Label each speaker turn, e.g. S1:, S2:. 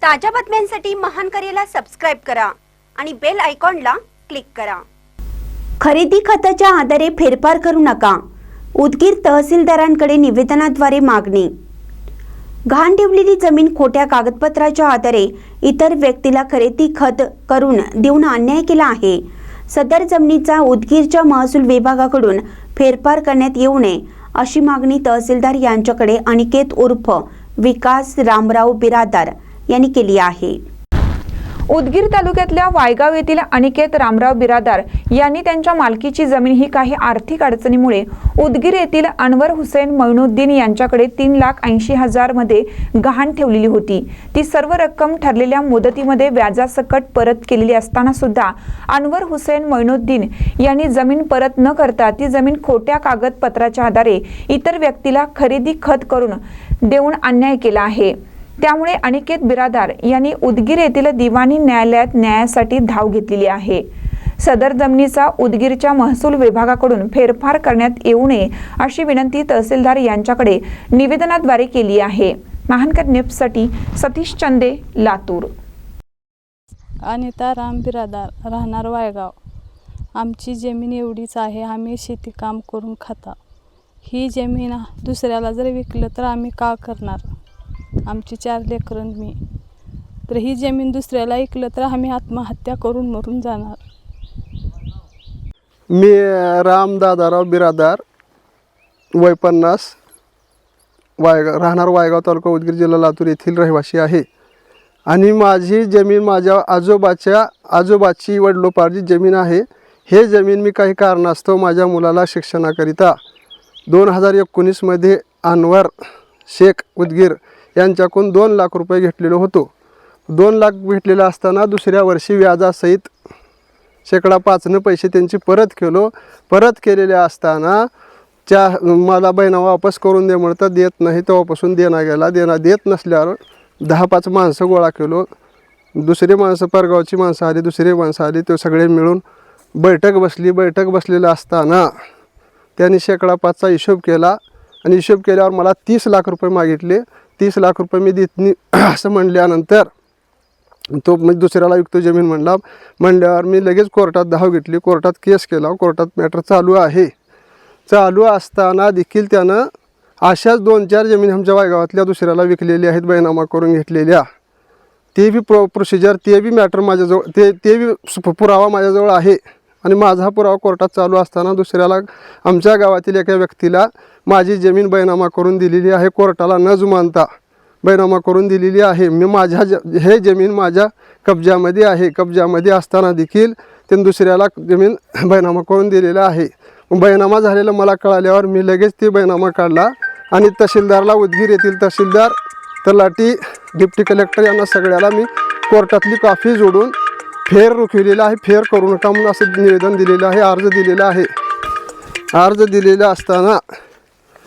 S1: ताज्या बातम्यांसाठी महान करेला सबस्क्राइब करा आणि बेल आयकॉनला क्लिक करा।
S2: खरेदी खताच्या आधारे फेरफार करू नका, उदगीर तहसीलदारांकडे निवेदनाद्वारे मागणी। घाण ठेवलेली जमीन खोट्या कागदपत्राच्या आधारे इतर व्यक्तीला खरेदी खत करून देऊन अन्याय केला आहे। सदर जमिनीचा उदगीरच्या महसूल विभागाकडून फेरफार करण्यात येऊ नये अशी मागणी तहसीलदार यांच्याकडे अनिकेत उर्फ विकास रामराव बिरादार यांनी केली आहे।
S3: उदगीर तालुक्यातल्या वायगाव येथील अनिकेत रामराव बिरादार यांनी त्यांच्या मालकीची जमीन ही काही आर्थिक अडचणीमुळे उदगीर येथील अनवर हुसेन मोइनुद्दीन यांच्याकडे 3,80,000 मध्ये गहाण ठेवलेली होती। ती सर्व रक्कम ठरलेल्या मुदतीमध्ये व्याजासकट परत केलेली असताना सुद्धा अनवर हुसेन मोइनुद्दीन यांनी जमीन परत न करता ती जमीन खोट्या कागदपत्राच्या आधारे इतर व्यक्तीला खरेदी खत करून देऊन अन्याय केला आहे। त्यामुळे अनिकेत बिरादार यांनी उदगीर येथील दिवाणी न्यायालयात न्यायासाठी धाव घेतलेली आहे। सदर जमिनीचा उदगीरच्या महसूल विभागाकडून फेरफार करण्यात येऊ नये अशी विनंती तहसीलदार यांच्याकडे निवेदनाद्वारे केली आहे। महानकर न्यूजसाठी सतीश चंदे, लातूर।
S4: अनिता राम बिरादार, राहणार वायगाव। आमची जमीन एवढीच आहे, आम्ही शेती काम करून खाता। ही जमीन दुसऱ्याला जर विकलं तर आम्ही का करणार? आमची 4 लेकरं मी, तर ही जमीन दुसऱ्याला ऐकलं तर आम्ही आत्महत्या करून मरून जाणार।
S5: मी राम दादाराव बिरादार, वय 50, राहणार वायगाव तालुका उदगीर जिल्हा लातूर येथील रहिवासी आहे। आणि माझी जमीन माझ्या आजोबाची वडिलोपार्जित जमीन आहे। हे जमीन मी काही कारणास्तव माझ्या मुलाला शिक्षणाकरिता 2019 मध्ये अनवर शेख उदगीर यांच्याकडून 2 लाख रुपये घेतलेलो होतो। 2 लाख भेटलेला असताना दुसऱ्या वर्षी व्याजासहित 5% पैसे त्यांची परत केलेले असताना मला बहिणा वापस करून दे म्हणतं, देत नाही। तेव्हापासून देणा गेला। देत नसल्यावर 10-5 माणसं गोळा केलो। दुसरे माणसं, परगावची माणसं आली, दुसरे माणसं आली, ते सगळे मिळून बैठक बसली। बैठक बसलेलं असताना त्यांनी 5% हिशोब केला आणि हिशोब केल्यावर मला 30 लाख रुपये मागितले। 30 लाख रुपये मी देत नाही असं म्हणल्यानंतर तो मी दुसऱ्याला विकतो जमीन म्हणल्यावर मी लगेच कोर्टात धाव घेतली। कोर्टात केस केला। कोर्टात मॅटर चालू आहे। चालू असताना देखील त्यानं अशाच 2-4 जमीन आमच्या वायगावातल्या दुसऱ्याला विकलेल्या आहेत, बैनामा करून घेतलेल्या। ते बी प्रोसिजर, ते बी मॅटर माझ्याजवळ, ते बी पुरावा माझ्याजवळ आहे। आणि माझा पुरावा कोर्टात चालू असताना दुसऱ्याला, आमच्या गावातील एका व्यक्तीला माझी जमीन बैनामा करून दिलेली आहे। कोर्टाला न जुमानता बैनामा करून दिलेली आहे। मी हे जमीन माझ्या कब्जामध्ये आहे। कब्जामध्ये असताना देखील त्यांनी दुसऱ्याला जमीन बैनामा करून दिलेला आहे। बैनामा झालेलं मला कळाल्यावर मी लगेच ते बैनामा काढला आणि तहसीलदारला, उदगीर येथील तहसीलदार, तलाठी, डिप्टी कलेक्टर यांना सगळ्याला मी कोर्टातली कॉपी जोडून फेर रोखलेला आहे। फेर करू नका म्हणून असं निवेदन दिलेलं आहे, अर्ज दिलेला आहे। अर्ज दिलेला असताना